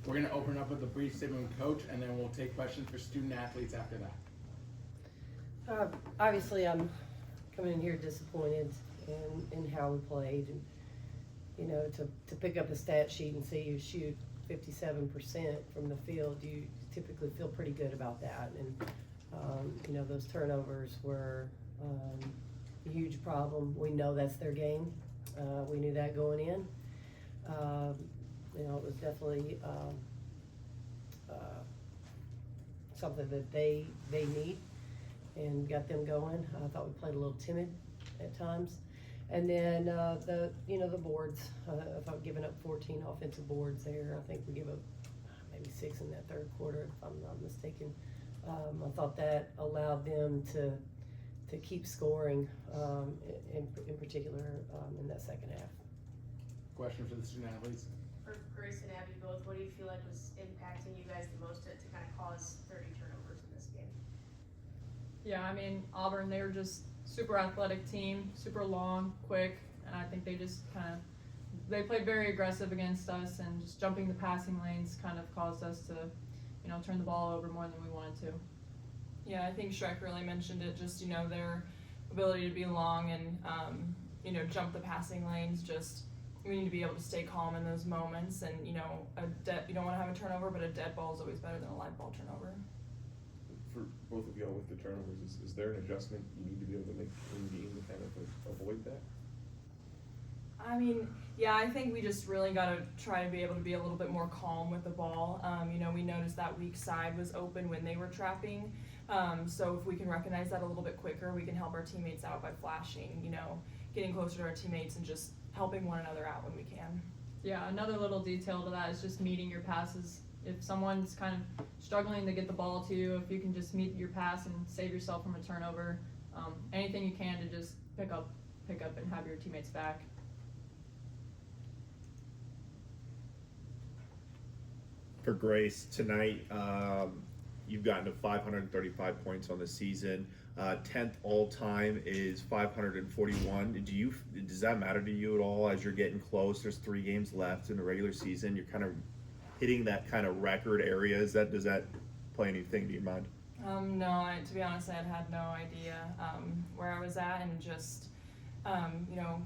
We're going to open up with a brief statement with Coach, and then we'll take questions for student athletes after that. Obviously, I'm coming in here disappointed in how we played. And, you know, to pick up a stat sheet and see you shoot 57% from the field, you typically feel pretty good about that. And, you know, those turnovers were a huge problem. We know that's their game. We knew that going in. You know, it was definitely something that they need and got them going. I thought we played a little timid at times. And then the boards. I thought giving up 14 offensive boards there. I think we give up maybe 6 in that third quarter, if I'm not mistaken. I thought that allowed them to keep scoring, in particular in that second half. Question for the student athletes. For Grace and Abbey both, what do you feel like was impacting you guys the most to kind of cause 30 turnovers in this game? Yeah, I mean, Auburn, they were just super athletic team, super long, quick, and I think they just they played very aggressive against us, and just jumping the passing lanes kind of caused us to, you know, turn the ball over more than we wanted to. Yeah, I think Schreacke really mentioned it, just, you know, their ability to be long and, you know, jump the passing lanes. Just, we need to be able to stay calm in those moments, and, you know, you don't want to have a turnover, but a dead ball is always better than a live ball turnover. For both of y'all with the turnovers, is there an adjustment you need to be able to make in the game to kind of avoid that? I mean, yeah, I think we just really got to try to be able to be a little bit more calm with the ball. You know, we noticed that weak side was open when they were trapping. So if we can recognize that a little bit quicker, we can help our teammates out by flashing, you know, getting closer to our teammates and just helping one another out when we can. Yeah, another little detail to that is just meeting your passes. If someone's kind of struggling to get the ball to you, if you can just meet your pass and save yourself from a turnover, anything you can to just pick up and have your teammates back. For Grace tonight, you've gotten to 535 points on the season. 10th all time is 541. Does that matter to you at all as you're getting close? There's 3 games left in the regular season. You're kind of hitting that kind of record area. Does that play anything to your mind? No, to be honest, I had no idea where I was at, and just, you know,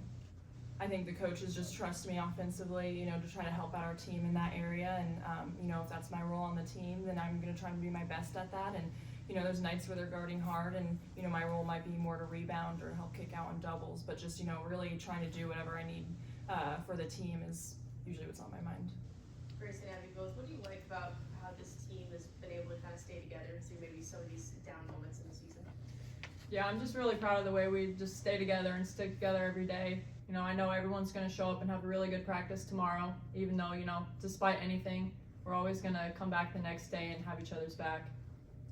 I think the coaches just trust me offensively, you know, to try to help out our team in that area. And, you know, if that's my role on the team, then I'm going to try to be my best at that. And, you know, there's nights where they're guarding hard, and, you know, my role might be more to rebound or help kick out on doubles. But just, you know, really trying to do whatever I need for the team is usually what's on my mind. Grace and Abbey both, what do you like about how this team has been able to kind of stay together and through maybe some of these down moments in the season? Yeah, I'm just really proud of the way we just stay together and stick together every day. You know, I know everyone's going to show up and have a really good practice tomorrow, even though, you know, despite anything, we're always going to come back the next day and have each other's back.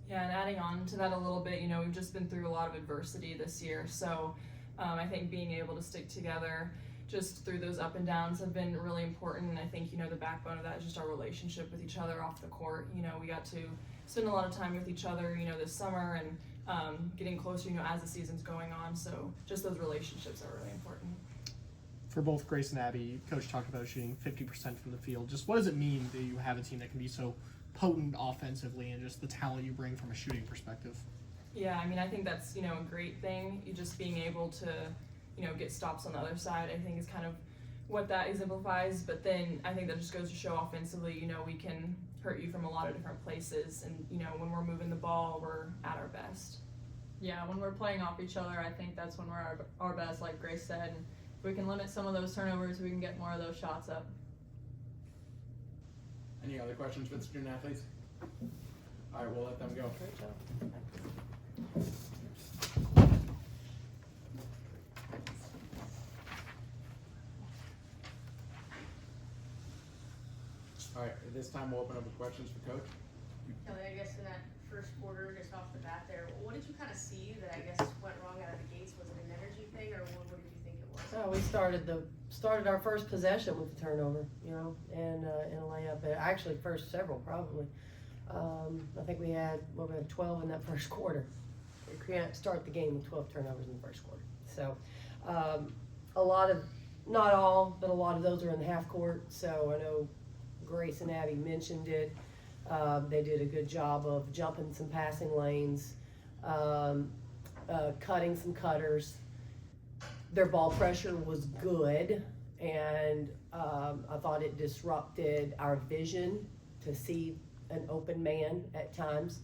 Yeah, and adding on to that a little bit, you know, we've just been through a lot of adversity this year. So I think being able to stick together just through those up and downs have been really important. And I think, you know, the backbone of that is just our relationship with each other off the court. You know, we got to spend a lot of time with each other, you know, this summer, and getting closer, you know, as the season's going on. So just those relationships are really important. For both Grace and Abbey, Coach talked about shooting 50% from the field. Just what does it mean that you have a team that can be so potent offensively, and just the talent you bring from a shooting perspective? Yeah, I mean, I think that's, you know, a great thing. You just being able to, you know, get stops on the other side, I think is kind of what that exemplifies. But then I think that just goes to show offensively, you know, we can hurt you from a lot of different places. And, you know, when we're moving the ball, we're at our best. Yeah, when we're playing off each other, I think that's when we're our best, like Grace said. And if we can limit some of those turnovers, we can get more of those shots up. Any other questions for the student athletes? All right, we'll let them go. Great job. All right, at this time we'll open up with questions for Coach. Kelly, I guess in that first quarter, just off the bat there, what did you kind of see that I guess went wrong out of the gates? Was it an energy thing, or what did you think it was? So we started our first possession with a turnover, you know, and a layup. Actually, first several probably. I think we had 12 in that first quarter. We can't start the game with 12 turnovers in the first quarter. So a lot of, not all, but a lot of those are in the half court. So I know Grace and Abbey mentioned it. They did a good job of jumping some passing lanes, cutting some cutters. Their ball pressure was good, and I thought it disrupted our vision to see an open man at times.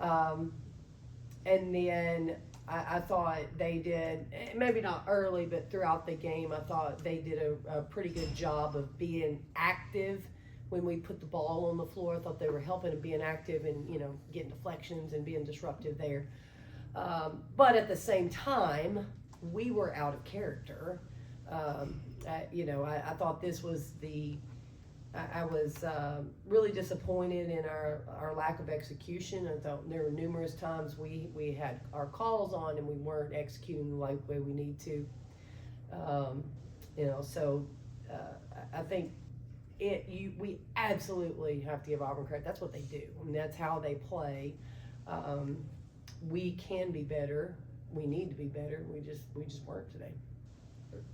And then I thought they did, maybe not early, but throughout the game, I thought they did a pretty good job of being active when we put the ball on the floor. I thought they were helping and being active and, getting deflections and being disruptive there. But at the same time, we were out of character. I thought this was I was really disappointed in our lack of execution. I thought there were numerous times we had our calls on and we weren't executing the way we need to. I think we absolutely have to give Auburn credit. That's what they do. I mean, that's how they play. We can be better. We need to be better. We just weren't today.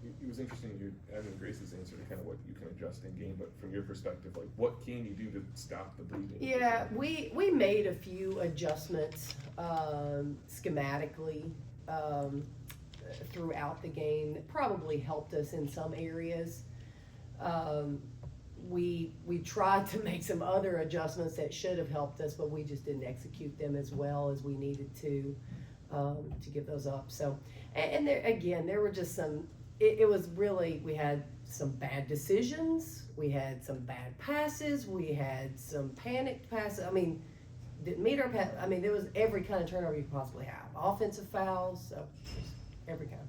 It was interesting, you having Grace's answer to kind of what you can adjust in game, but from your perspective, like what can you do to stop the bleeding? Yeah, we made a few adjustments schematically throughout the game that probably helped us in some areas. We tried to make some other adjustments that should have helped us, but we just didn't execute them as well as we needed to give those up. So, and there were just some. It was really, we had some bad decisions, we had some bad passes, we had some panicked passes. I mean, didn't meet our pass. I mean, there was every kind of turnover you could possibly have. Offensive fouls, so every kind.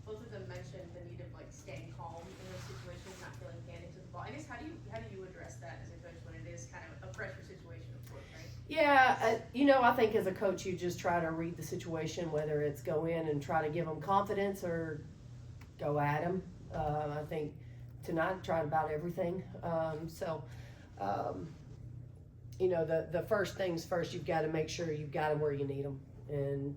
Both of them mentioned the need of staying calm in those situations, not feeling panicked with the ball. I guess how do you address that as a coach when it is kind of a pressure situation, of course, right? Yeah, I think as a coach, you just try to read the situation, whether it's go in and try to give them confidence or go at them. I think tonight tried about everything. The first things first, you've got to make sure you've got them where you need them. And,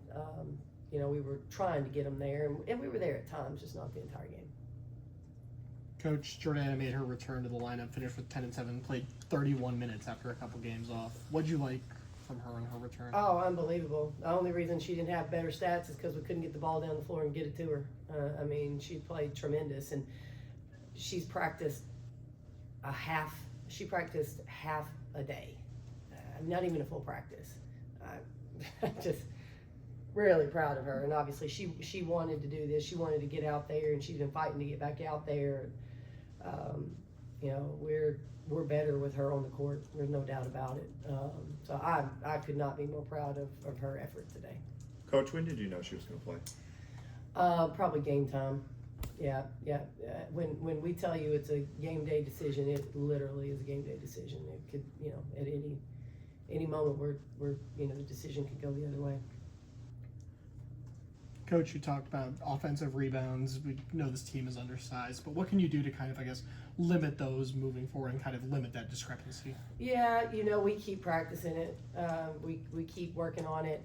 we were trying to get them there, and we were there at times, just not the entire game. Coach Jordana made her return to the lineup, finished with 10-7, played 31 minutes after a couple games off. What'd you like from her on her return? Oh, unbelievable. The only reason she didn't have better stats is because we couldn't get the ball down the floor and get it to her. She played tremendous, and she's practiced half a day. Not even a full practice. I'm just really proud of her, and obviously she wanted to do this. She wanted to get out there, and she's been fighting to get back out there. We're better with her on the court. There's no doubt about it. So I could not be more proud of her effort today. Coach, when did you know she was going to play? Probably game time. Yeah. When we tell you it's a game day decision, it literally is a game day decision. It could, at any moment where the decision could go the other way. Coach, you talked about offensive rebounds. We know this team is undersized, but what can you do to kind of, limit those moving forward and kind of limit that discrepancy? Yeah, we keep practicing it. We keep working on it.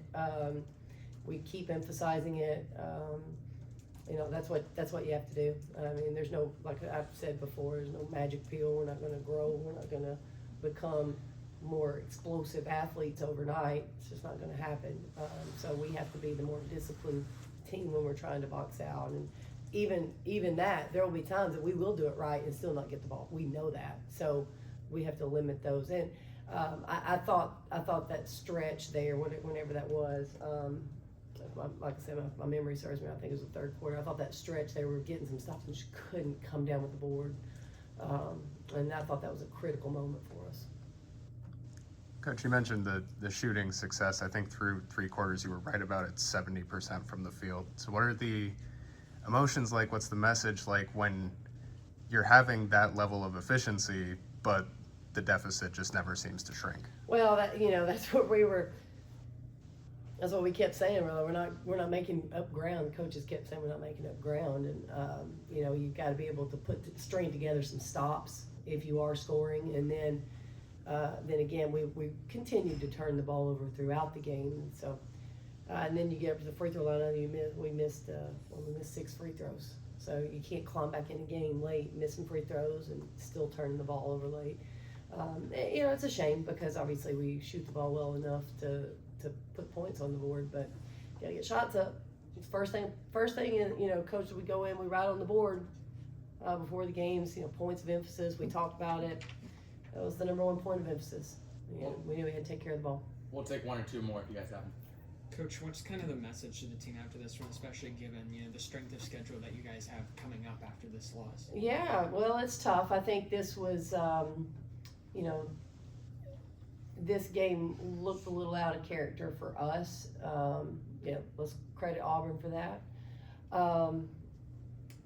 We keep emphasizing it. That's what you have to do. There's no, like I've said before, there's no magic pill. We're not going to grow. We're not going to become more explosive athletes overnight. It's just not going to happen. So we have to be the more disciplined team when we're trying to box out. And even that, there will be times that we will do it right and still not get the ball. We know that. So we have to limit those. And I thought that stretch there, whenever that was, like I said, my memory serves me. I think it was the third quarter. I thought that stretch, they were getting some stuff and just couldn't come down with the board. And I thought that was a critical moment for us. Coach, you mentioned the shooting success. I think through 3 quarters you were right about at 70% from the field. So what are the emotions like? What's the message like when you're having that level of efficiency, but the deficit just never seems to shrink? Well, that's what we kept saying. Really, we're not making up ground. The coaches kept saying we're not making up ground, and you've got to be able to string together some stops if you are scoring, and then again we continued to turn the ball over throughout the game, and so and then you get up to the free throw line and we missed 6 free throws. So you can't climb back in the game late, missing free throws and still turning the ball over late. You know, it's a shame because obviously we shoot the ball well enough to put points on the board, but gotta get shots up. It's first thing, and you know, coach, we go in, we write on the board before the games. You know, points of emphasis. We talked about it. That was the number one point of emphasis. You know, we knew we had to take care of the ball. We'll take one or two more if you guys have them. Coach, what's kind of the message to the team after this one, especially given, you know, the strength of schedule that you guys have coming up after this loss? Yeah, well, it's tough. I think this was, you know, this game looked a little out of character for us. Yeah, let's credit Auburn for that.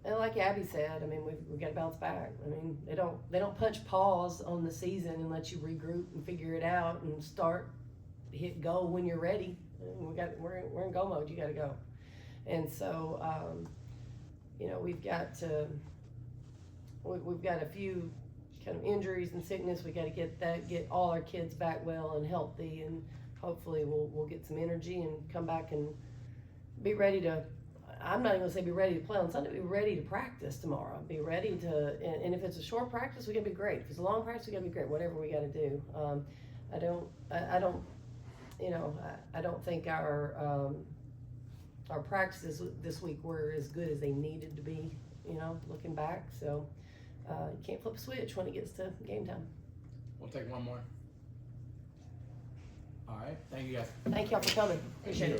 And like Abbey said, I mean, we've got to bounce back. I mean, they don't punch pause on the season and let you regroup and figure it out and hit go when you're ready. We're in go mode. You got to go. And so, you know, we've got a few kind of injuries and sickness. We got to get all our kids back well and healthy, and hopefully we'll get some energy and come back and be ready to. I'm not even gonna say be ready to play on Sunday. Be ready to practice tomorrow. Be ready to, and if it's a short practice, we gotta be great. If it's a long practice, we gotta be great. Whatever we gotta do. I don't, you know, I don't think our practices this week were as good as they needed to be. You know, looking back, so you can't flip a switch when it gets to game time. We'll take one more. All right. Thank you guys. Thank y'all for coming. Appreciate it.